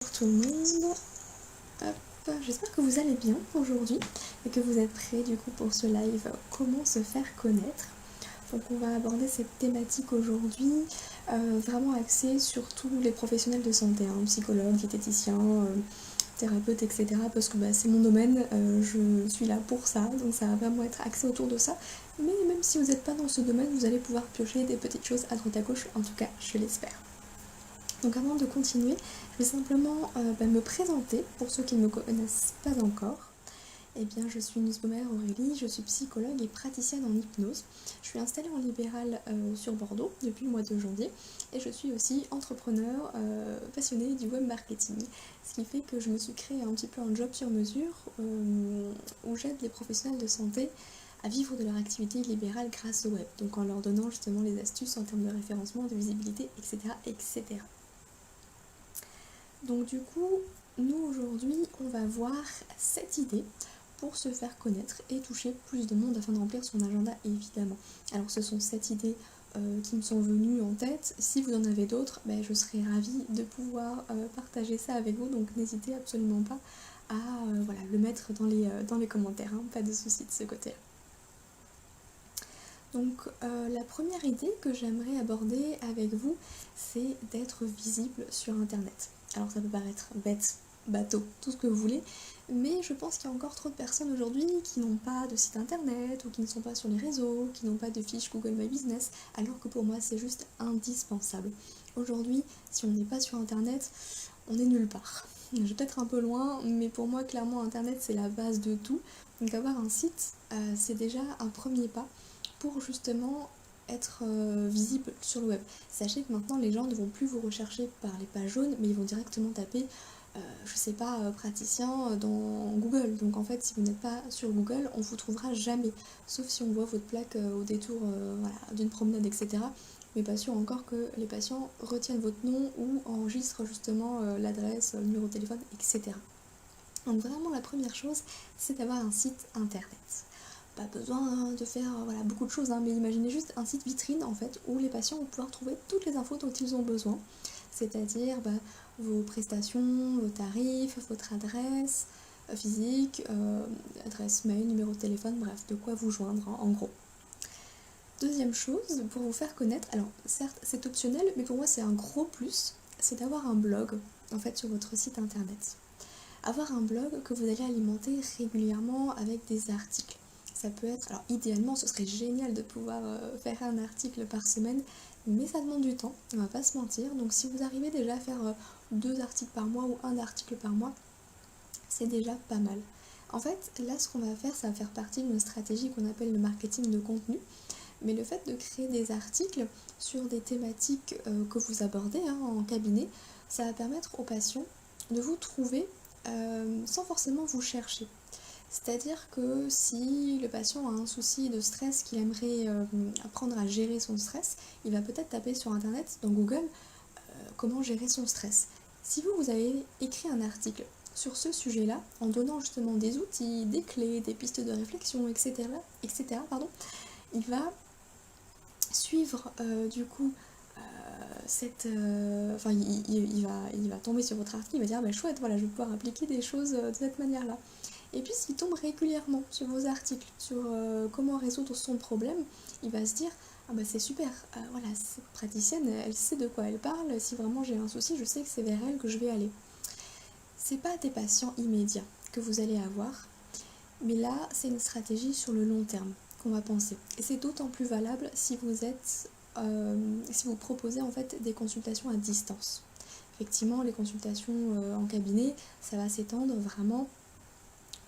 Bonjour tout le monde, j'espère que vous allez bien aujourd'hui et que vous êtes prêts du coup pour ce live comment se faire connaître. Donc on va aborder cette thématique aujourd'hui, vraiment axée sur tous les professionnels de santé, psychologues, diététiciens, thérapeutes, etc. Parce que c'est mon domaine, je suis là pour ça, donc ça va vraiment être axé autour de ça. Mais même si vous n'êtes pas dans ce domaine, vous allez pouvoir piocher des petites choses à droite à gauche, en tout cas je l'espère. Donc avant de continuer, je vais simplement me présenter pour ceux qui ne me connaissent pas encore. Eh bien, je suis Nussbaumer Aurélie, je suis psychologue et praticienne en hypnose. Je suis installée en libéral sur Bordeaux depuis le mois de janvier et je suis aussi entrepreneur passionnée du web marketing. Ce qui fait que je me suis créé un petit peu un job sur mesure où j'aide les professionnels de santé à vivre de leur activité libérale grâce au web. Donc en leur donnant justement les astuces en termes de référencement, de visibilité, etc. etc. Donc du coup, nous aujourd'hui, on va voir 7 idées pour se faire connaître et toucher plus de monde afin de remplir son agenda évidemment. Alors ce sont 7 idées qui me sont venues en tête. Si vous en avez d'autres, je serais ravie de pouvoir partager ça avec vous. Donc n'hésitez absolument pas à le mettre dans les commentaires, pas de soucis de ce côté-là. Donc la première idée que j'aimerais aborder avec vous, c'est d'être visible sur internet. Alors ça peut paraître bête, bateau, tout ce que vous voulez, mais je pense qu'il y a encore trop de personnes aujourd'hui qui n'ont pas de site internet ou qui ne sont pas sur les réseaux, qui n'ont pas de fiche Google My Business, alors que pour moi c'est juste indispensable. Aujourd'hui, si on n'est pas sur internet, on est nulle part. Je vais peut-être un peu loin, mais pour moi clairement internet c'est la base de tout. Donc avoir un site, c'est déjà un premier pas pour justement être visible sur le web. Sachez que maintenant les gens ne vont plus vous rechercher par les pages jaunes, mais ils vont directement taper praticien dans Google. Donc en fait, si vous n'êtes pas sur Google, on vous trouvera jamais, sauf si on voit votre plaque au détour d'une promenade, etc. Mais pas sûr encore que les patients retiennent votre nom ou enregistrent justement l'adresse, le numéro de téléphone, etc. Donc vraiment la première chose, c'est d'avoir un site internet. Pas besoin de faire beaucoup de choses, mais imaginez juste un site vitrine en fait où les patients vont pouvoir trouver toutes les infos dont ils ont besoin, c'est-à-dire vos prestations, vos tarifs, votre adresse physique, adresse mail, numéro de téléphone, bref, de quoi vous joindre en gros. Deuxième chose, pour vous faire connaître, alors certes c'est optionnel, mais pour moi c'est un gros plus, c'est d'avoir un blog en fait sur votre site internet. Avoir un blog que vous allez alimenter régulièrement avec des articles. Ça peut être, alors idéalement ce serait génial de pouvoir faire un article par semaine, mais ça demande du temps, on va pas se mentir. Donc si vous arrivez déjà à faire 2 articles par mois ou un article par mois, c'est déjà pas mal. En fait, là ce qu'on va faire, ça va faire partie d'une stratégie qu'on appelle le marketing de contenu. Mais le fait de créer des articles sur des thématiques que vous abordez en cabinet, ça va permettre aux patients de vous trouver sans forcément vous chercher. C'est-à-dire que si le patient a un souci de stress, qu'il aimerait apprendre à gérer son stress, il va peut-être taper sur internet, dans Google, comment gérer son stress. Si vous avez écrit un article sur ce sujet-là, en donnant justement des outils, des clés, des pistes de réflexion, etc., il va suivre du coup il va tomber sur votre article, il va dire chouette, je vais pouvoir appliquer des choses de cette manière-là. Et puis s'il tombe régulièrement sur vos articles, sur comment résoudre son problème, il va se dire c'est super, cette praticienne, elle sait de quoi elle parle, si vraiment j'ai un souci, je sais que c'est vers elle que je vais aller. C'est pas des patients immédiats que vous allez avoir, mais là c'est une stratégie sur le long terme qu'on va penser. Et c'est d'autant plus valable si vous proposez en fait des consultations à distance. Effectivement, les consultations en cabinet, ça va s'étendre vraiment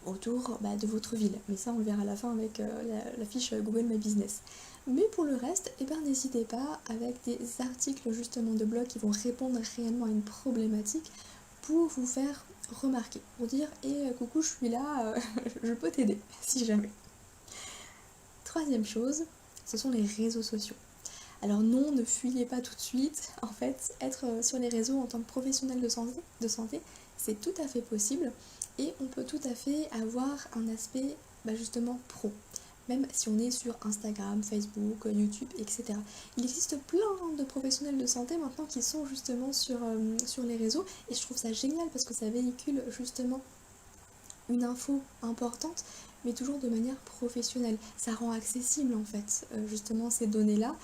autour de votre ville. Mais ça, on le verra à la fin avec la fiche Google My Business. Mais pour le reste, n'hésitez pas avec des articles justement de blog qui vont répondre réellement à une problématique pour vous faire remarquer, pour dire coucou, je suis là, je peux t'aider si jamais. Troisième chose, ce sont les réseaux sociaux. Alors non, ne fuyez pas tout de suite. En fait, être sur les réseaux en tant que professionnel de santé, c'est tout à fait possible et on peut tout à fait avoir un aspect justement pro. même si on est sur Instagram, Facebook, YouTube, etc. Il existe plein de professionnels de santé maintenant qui sont justement sur les réseaux, et je trouve ça génial parce que ça véhicule justement une info importante, mais toujours de manière professionnelle. Ça rend accessible en fait justement ces données-là,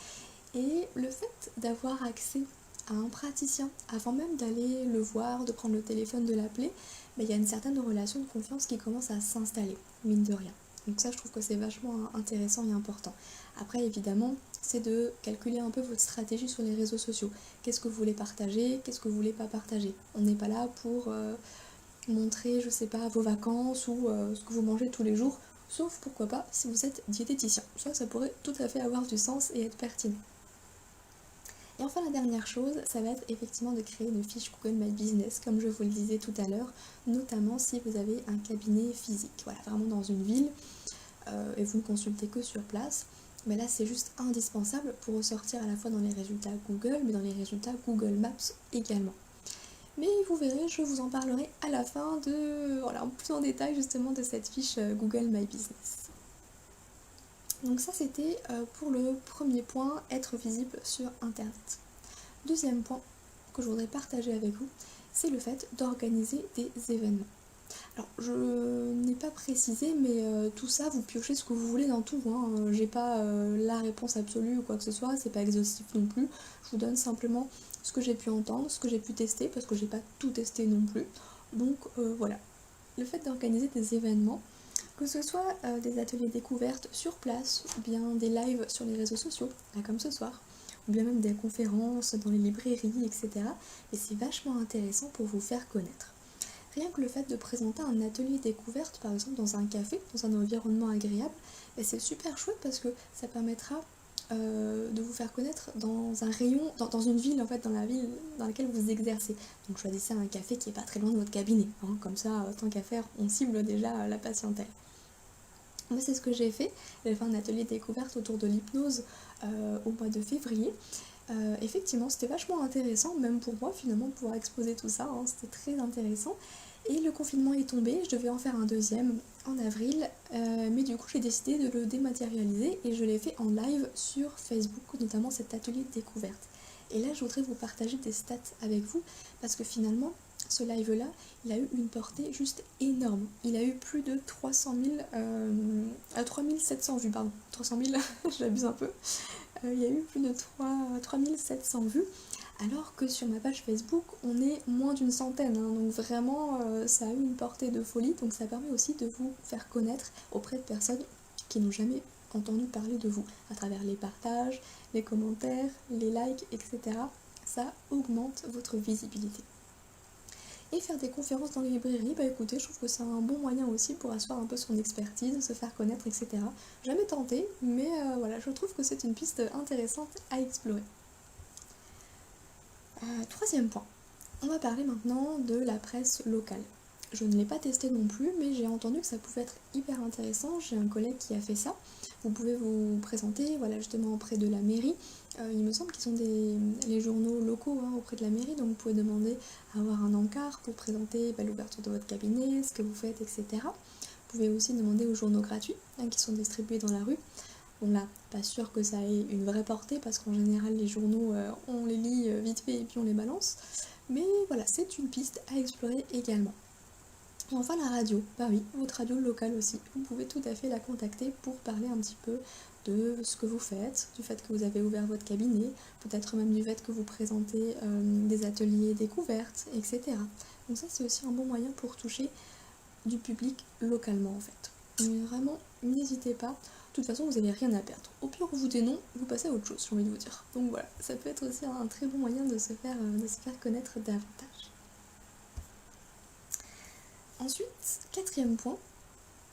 et le fait d'avoir accès à un praticien avant même d'aller le voir, de prendre le téléphone, de l'appeler, il y a une certaine relation de confiance qui commence à s'installer, mine de rien. Donc ça, je trouve que c'est vachement intéressant et important. Après, évidemment, c'est de calculer un peu votre stratégie sur les réseaux sociaux. Qu'est-ce que vous voulez partager, qu'est-ce que vous voulez pas partager. On n'est pas là pour montrer, je sais pas, vos vacances ou ce que vous mangez tous les jours, sauf pourquoi pas si vous êtes diététicien. Ça pourrait tout à fait avoir du sens et être pertinent. Et enfin, la dernière chose, ça va être effectivement de créer une fiche Google My Business, comme je vous le disais tout à l'heure, notamment si vous avez un cabinet physique, voilà, vraiment dans une ville, et vous ne consultez que sur place. Mais là, c'est juste indispensable pour ressortir à la fois dans les résultats Google, mais dans les résultats Google Maps également. Mais vous verrez, je vous en parlerai à la fin en plus en détail justement de cette fiche Google My Business. Donc ça c'était pour le premier point, être visible sur Internet. Deuxième point que je voudrais partager avec vous, c'est le fait d'organiser des événements. Alors je n'ai pas précisé, mais tout ça, vous piochez ce que vous voulez dans tout, hein. J'ai pas la réponse absolue ou quoi que ce soit, c'est pas exhaustif non plus. Je vous donne simplement ce que j'ai pu entendre, ce que j'ai pu tester, parce que j'ai pas tout testé non plus. Donc voilà. Le fait d'organiser des événements, que ce soit des ateliers découvertes sur place, ou bien des lives sur les réseaux sociaux, là comme ce soir, ou bien même des conférences dans les librairies, etc. Et c'est vachement intéressant pour vous faire connaître. Rien que le fait de présenter un atelier découverte, par exemple dans un café, dans un environnement agréable, c'est super chouette parce que ça permettra de vous faire connaître dans un rayon, dans une ville en fait, dans la ville dans laquelle vous exercez. Donc choisissez un café qui est pas très loin de votre cabinet, hein. Comme ça, tant qu'à faire, on cible déjà la patientèle. Moi c'est ce que j'ai fait, j'ai fait un atelier découverte autour de l'hypnose au mois de février. Effectivement c'était vachement intéressant, même pour moi finalement de pouvoir exposer tout ça, hein, c'était très intéressant. Et le confinement est tombé, je devais en faire un deuxième en avril, mais du coup j'ai décidé de le dématérialiser et je l'ai fait en live sur Facebook, notamment cet atelier de découverte. Et là je voudrais vous partager des stats avec vous, parce que finalement ce live là, il a eu une portée juste énorme. Il a eu plus de 300 000, 3700 vues, pardon, 300 000, j'abuse un peu. Il y a eu plus de 3700 vues, alors que sur ma page Facebook, on est moins d'une centaine, hein. Donc vraiment, ça a eu une portée de folie, donc ça permet aussi de vous faire connaître auprès de personnes qui n'ont jamais entendu parler de vous, à travers les partages, les commentaires, les likes, etc. Ça augmente votre visibilité. Et faire des conférences dans les librairies, écoutez, je trouve que c'est un bon moyen aussi pour asseoir un peu son expertise, se faire connaître, etc. Jamais tenté, mais voilà, je trouve que c'est une piste intéressante à explorer. Troisième point, on va parler maintenant de la presse locale. Je ne l'ai pas testé non plus, mais j'ai entendu que ça pouvait être hyper intéressant. J'ai un collègue qui a fait ça. Vous pouvez vous présenter, voilà, justement auprès de la mairie. Il me semble qu'ils sont les journaux locaux, hein, auprès de la mairie, donc vous pouvez demander à avoir un encart pour présenter l'ouverture de votre cabinet, ce que vous faites, etc. Vous pouvez aussi demander aux journaux gratuits, hein, qui sont distribués dans la rue. Bon là, pas sûr que ça ait une vraie portée, parce qu'en général les journaux, on les lit vite fait et puis on les balance. Mais voilà, c'est une piste à explorer également. Et enfin la radio, oui, votre radio locale aussi. Vous pouvez tout à fait la contacter pour parler un petit peu de ce que vous faites, du fait que vous avez ouvert votre cabinet, peut-être même du fait que vous présentez des ateliers découvertes, etc. Donc ça c'est aussi un bon moyen pour toucher du public localement en fait. Mais vraiment, n'hésitez pas. De toute façon, vous n'avez rien à perdre. Au pire, vous dites non, vous passez à autre chose, j'ai envie de vous dire. Donc voilà, ça peut être aussi un très bon moyen de se faire connaître davantage. Ensuite, quatrième point,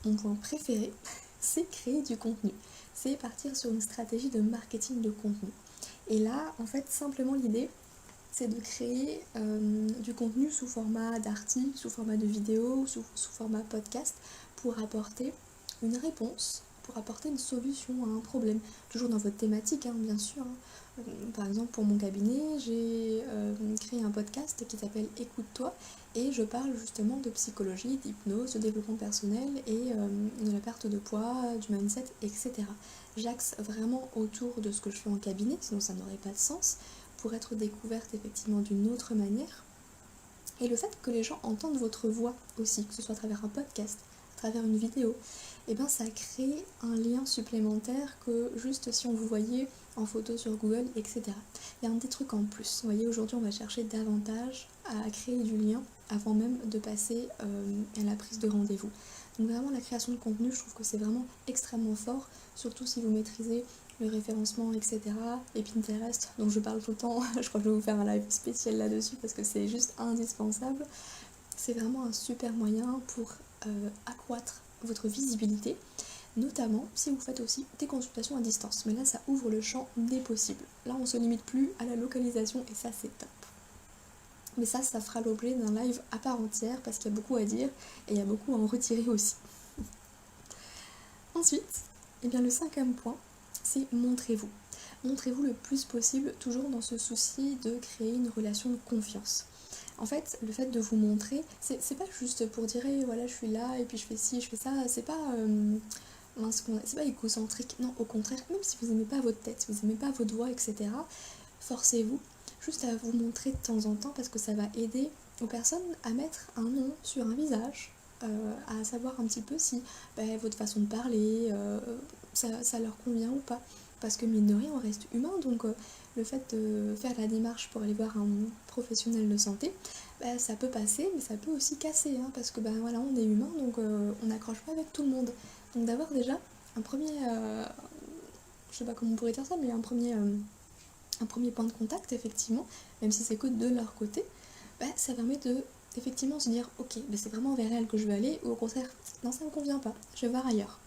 mon point préféré, c'est créer du contenu. C'est partir sur une stratégie de marketing de contenu. Et là, en fait, simplement l'idée, c'est de créer du contenu sous format d'article, sous format de vidéo, sous format podcast, pour apporter une réponse, pour apporter une solution à un problème. Toujours dans votre thématique, hein, bien sûr, hein. Par exemple, pour mon cabinet, j'ai créé un podcast qui s'appelle Écoute-toi et je parle justement de psychologie, d'hypnose, de développement personnel et de la perte de poids, du mindset, etc. J'axe vraiment autour de ce que je fais en cabinet, sinon ça n'aurait pas de sens, pour être découverte effectivement d'une autre manière. Et le fait que les gens entendent votre voix aussi, que ce soit à travers un podcast, à travers une vidéo, et bien ça crée un lien supplémentaire que juste si on vous voyait en photo sur Google, etc. Il y a un petit truc en plus. Vous voyez, aujourd'hui on va chercher davantage à créer du lien avant même de passer à la prise de rendez-vous. Donc vraiment la création de contenu, je trouve que c'est vraiment extrêmement fort, surtout si vous maîtrisez le référencement, etc. Et Pinterest, dont je parle tout le temps, je crois que je vais vous faire un live spécial là-dessus parce que c'est juste indispensable. C'est vraiment un super moyen pour accroître votre visibilité, notamment si vous faites aussi des consultations à distance. Mais là, ça ouvre le champ des possibles. Là, on se limite plus à la localisation et ça, c'est top. Mais ça fera l'objet d'un live à part entière parce qu'il y a beaucoup à dire et il y a beaucoup à en retirer aussi. Ensuite, eh bien, le 5e point, c'est montrez-vous. Montrez-vous le plus possible, toujours dans ce souci de créer une relation de confiance. En fait, le fait de vous montrer, c'est pas juste pour dire hey, voilà, je suis là et puis je fais ci, je fais ça, c'est pas égocentrique. Non, au contraire, même si vous n'aimez pas votre tête, si vous n'aimez pas votre voix, etc., forcez-vous juste à vous montrer de temps en temps parce que ça va aider aux personnes à mettre un nom sur un visage, à savoir un petit peu si votre façon de parler, ça leur convient ou pas. Parce que mine de rien, on reste humain, donc le fait de faire la démarche pour aller voir un professionnel de santé, ça peut passer, mais ça peut aussi casser, hein, parce que voilà, on est humain, donc on n'accroche pas avec tout le monde. Donc d'avoir déjà un premier, je sais pas comment on pourrait dire ça, mais un premier point de contact, effectivement, même si c'est que de leur côté, ça permet de effectivement se dire ok, c'est vraiment vers elle que je veux aller, ou au contraire, non, ça me convient pas, je vais voir ailleurs.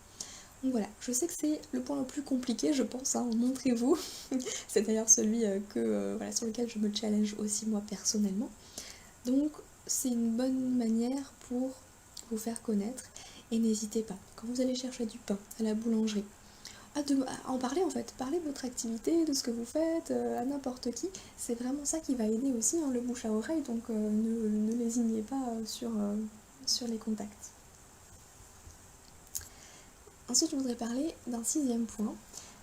Donc voilà, je sais que c'est le point le plus compliqué, je pense, hein, montrez-vous. C'est d'ailleurs celui sur lequel je me challenge aussi moi personnellement. Donc c'est une bonne manière pour vous faire connaître et n'hésitez pas, quand vous allez chercher du pain à la boulangerie, à en parler en fait, parler de votre activité, de ce que vous faites, à n'importe qui. C'est vraiment ça qui va aider aussi, hein, le bouche à oreille, donc ne lésignez pas sur les contacts. Ensuite, je voudrais parler d'un 6e point,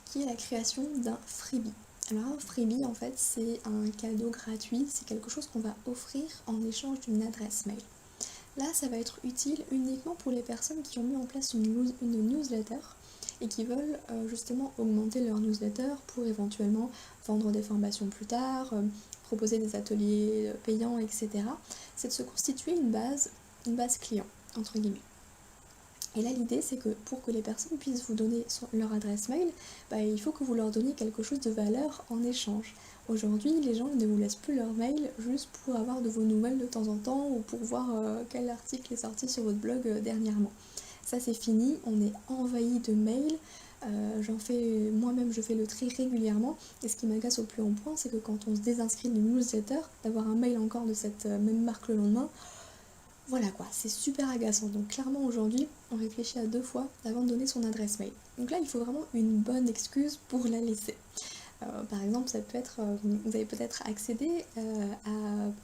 qui est la création d'un freebie. Alors un freebie, en fait, c'est un cadeau gratuit, c'est quelque chose qu'on va offrir en échange d'une adresse mail. Là, ça va être utile uniquement pour les personnes qui ont mis en place une newsletter et qui veulent justement augmenter leur newsletter pour éventuellement vendre des formations plus tard, proposer des ateliers payants, etc. C'est de se constituer une base client, entre guillemets. Et là, l'idée, c'est que pour que les personnes puissent vous donner leur adresse mail, il faut que vous leur donniez quelque chose de valeur en échange. Aujourd'hui, les gens ne vous laissent plus leur mail juste pour avoir de vos nouvelles de temps en temps ou pour voir quel article est sorti sur votre blog dernièrement. Ça, c'est fini, on est envahi de mails. Moi-même, je fais le tri régulièrement. Et ce qui m'agace au plus haut point, c'est que quand on se désinscrit d'une newsletter, d'avoir un mail encore de cette même marque le lendemain, voilà quoi, c'est super agaçant. Donc clairement aujourd'hui, on réfléchit à 2 fois avant de donner son adresse mail. Donc là, il faut vraiment une bonne excuse pour la laisser. Par exemple, ça peut être, vous avez peut-être accédé à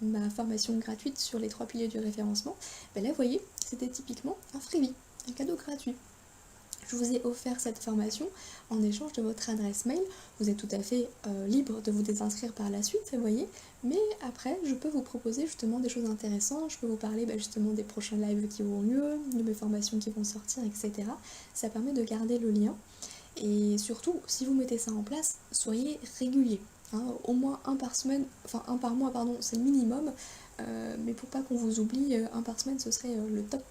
ma formation gratuite sur les 3 piliers du référencement. Là, vous voyez, c'était typiquement un freebie, un cadeau gratuit. Je vous ai offert cette formation en échange de votre adresse mail. Vous êtes tout à fait libre de vous désinscrire par la suite, vous voyez. Mais après, je peux vous proposer justement des choses intéressantes. Je peux vous parler justement des prochains lives qui auront lieu, de mes formations qui vont sortir, etc. Ça permet de garder le lien. Et surtout, si vous mettez ça en place, soyez régulier. Hein, au moins un par mois, pardon, c'est le minimum. Mais pour pas qu'on vous oublie, un par semaine, ce serait le top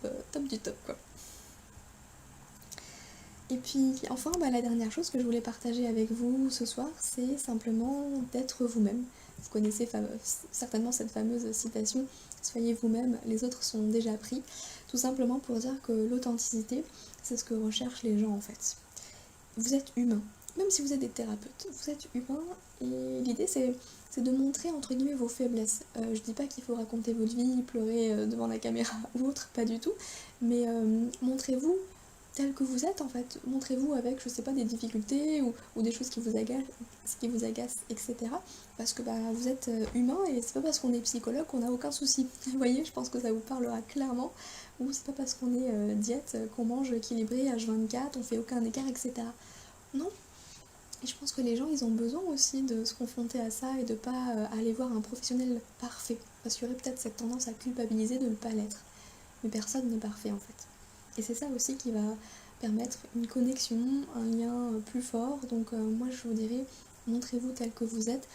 du top, quoi. Et puis enfin, la dernière chose que je voulais partager avec vous ce soir, c'est simplement d'être vous-même. Vous connaissez certainement cette fameuse citation « Soyez vous-même, les autres sont déjà pris », tout simplement pour dire que l'authenticité, c'est ce que recherchent les gens en fait. Vous êtes humain, même si vous êtes des thérapeutes, vous êtes humain et l'idée c'est de montrer entre guillemets vos faiblesses. Je dis pas qu'il faut raconter votre vie, pleurer devant la caméra ou autre, pas du tout, mais montrez-vous tel que vous êtes en fait. Montrez-vous avec, je sais pas, des difficultés ou des choses qui vous agacent, etc. Parce que vous êtes humain et c'est pas parce qu'on est psychologue qu'on n'a aucun souci. Vous voyez, je pense que ça vous parlera clairement. Ou c'est pas parce qu'on est diète qu'on mange équilibré H24, on fait aucun écart, etc. Non. Et je pense que les gens, ils ont besoin aussi de se confronter à ça et de pas aller voir un professionnel parfait. Parce qu'il y aurait peut-être cette tendance à culpabiliser de ne pas l'être. Mais personne n'est parfait en fait. Et c'est ça aussi qui va permettre une connexion, un lien plus fort. Donc moi je vous dirais, montrez-vous tel que vous êtes,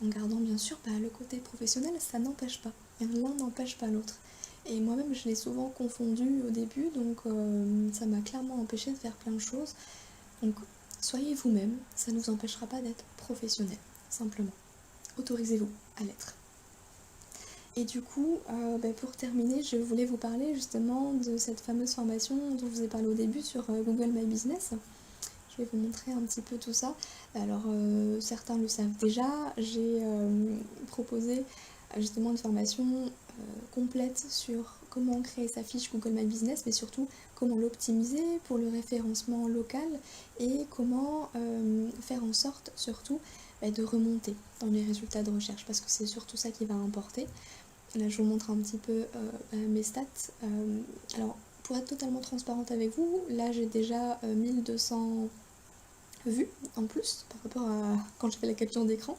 en gardant bien sûr le côté professionnel, ça n'empêche pas. L'un n'empêche pas l'autre. Et moi-même je l'ai souvent confondu au début, donc ça m'a clairement empêché de faire plein de choses. Donc soyez vous-même, ça ne vous empêchera pas d'être professionnel, simplement. Autorisez-vous à l'être. Et du coup, pour terminer, je voulais vous parler justement de cette fameuse formation dont je vous ai parlé au début sur Google My Business. Je vais vous montrer un petit peu tout ça. Alors, certains le savent déjà, j'ai proposé justement une formation complète sur comment créer sa fiche Google My Business, mais surtout comment l'optimiser pour le référencement local et comment faire en sorte surtout de remonter dans les résultats de recherche, parce que c'est surtout ça qui va importer. Là, je vous montre un petit peu mes stats. Alors, pour être totalement transparente avec vous, là j'ai déjà 1200 vues en plus par rapport à quand je fais la capture d'écran.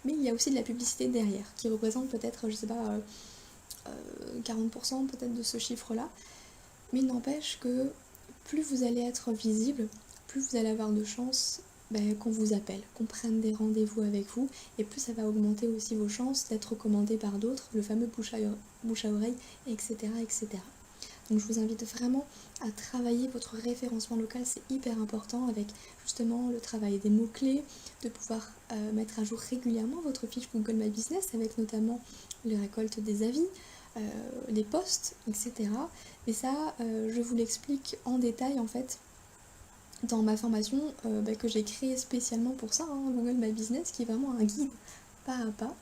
Mais il y a aussi de la publicité derrière qui représente peut-être, je sais pas, 40% peut-être de ce chiffre-là. Mais il n'empêche que plus vous allez être visible, plus vous allez avoir de chances qu'on vous appelle, qu'on prenne des rendez-vous avec vous, et plus ça va augmenter aussi vos chances d'être recommandé par d'autres, le fameux bouche à oreille, etc., etc. Donc je vous invite vraiment à travailler votre référencement local, c'est hyper important avec justement le travail des mots-clés, de pouvoir mettre à jour régulièrement votre fiche Google My Business avec notamment les récoltes des avis, les posts, etc. Mais ça, je vous l'explique en détail en fait dans ma formation que j'ai créée spécialement pour ça, Google My Business, qui est vraiment un guide pas à pas,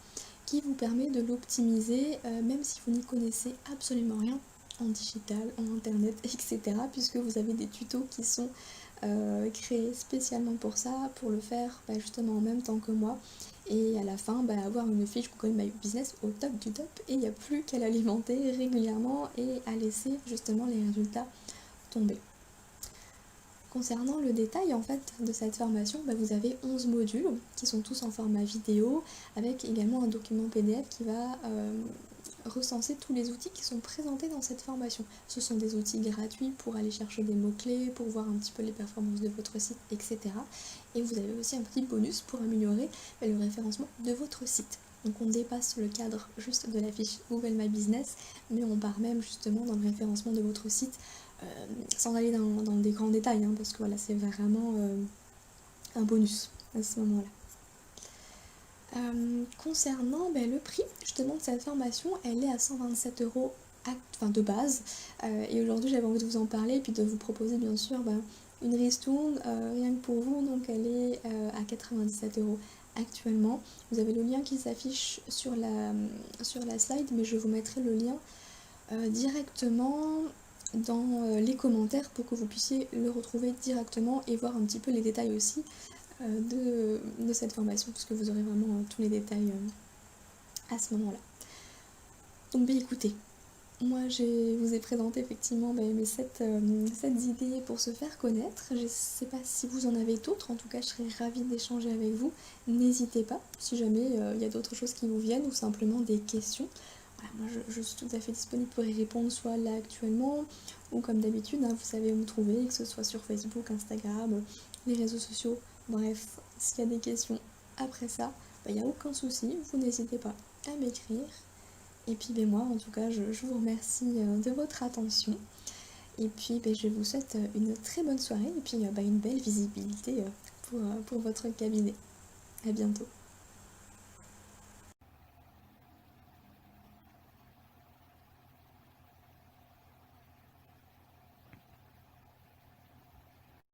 qui vous permet de l'optimiser, même si vous n'y connaissez absolument rien en digital, en internet, etc. Puisque vous avez des tutos qui sont créés spécialement pour ça, pour le faire justement en même temps que moi. Et à la fin, avoir une fiche Google My Business au top du top, et il n'y a plus qu'à l'alimenter régulièrement et à laisser justement les résultats tomber. Concernant le détail en fait de cette formation, vous avez 11 modules qui sont tous en format vidéo, avec également un document PDF qui va recenser tous les outils qui sont présentés dans cette formation. Ce sont des outils gratuits pour aller chercher des mots-clés, pour voir un petit peu les performances de votre site, etc. Et vous avez aussi un petit bonus pour améliorer le référencement de votre site. Donc on dépasse le cadre juste de la fiche Google My Business, mais on part même justement dans le référencement de votre site, sans aller dans des grands détails, parce que voilà, c'est vraiment un bonus à ce moment-là. Concernant le prix justement de cette formation, elle est à 127 € de base, et aujourd'hui j'avais envie de vous en parler et puis de vous proposer bien sûr une ristourne rien que pour vous, donc elle est à 97 € actuellement. Vous avez le lien qui s'affiche sur la slide, mais je vous mettrai le lien directement dans les commentaires pour que vous puissiez le retrouver directement et voir un petit peu les détails aussi de cette formation, parce que vous aurez vraiment tous les détails à ce moment-là. Donc écoutez, moi je vous ai présenté effectivement mes 7 idées pour se faire connaître. Je ne sais pas si vous en avez d'autres, en tout cas je serais ravie d'échanger avec vous. N'hésitez pas, si jamais il y a d'autres choses qui vous viennent ou simplement des questions. Voilà, moi je suis tout à fait disponible pour y répondre, soit là actuellement ou comme d'habitude, vous savez où me trouver, que ce soit sur Facebook, Instagram, les réseaux sociaux. Bref, s'il y a des questions après ça, il n'y a aucun souci, vous n'hésitez pas à m'écrire. Et puis moi, en tout cas, je vous remercie de votre attention. Et puis je vous souhaite une très bonne soirée et puis une belle visibilité pour votre cabinet. À bientôt.